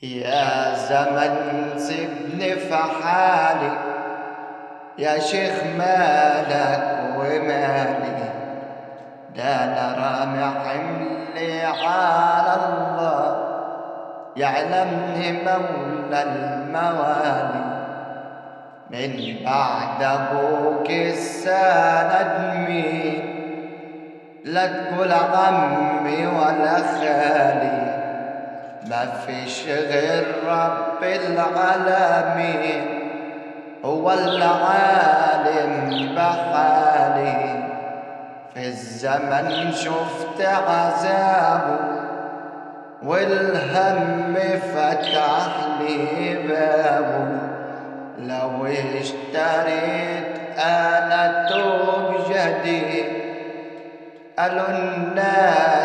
يا زمن سيبني في حالي، يا شيخ مالك ومالي، ده انا رامي حملي على الله، يعلمني مولى الموالي. من بعد ابوك السند مين؟ لا تقول عمي ولا خالي، ما فيش غير رب العالمين، هو العالم بحالي. في الزمن شفت عذابه والهم فتح لي بابه، لو اشتريت انا توب جديد قالوا الناس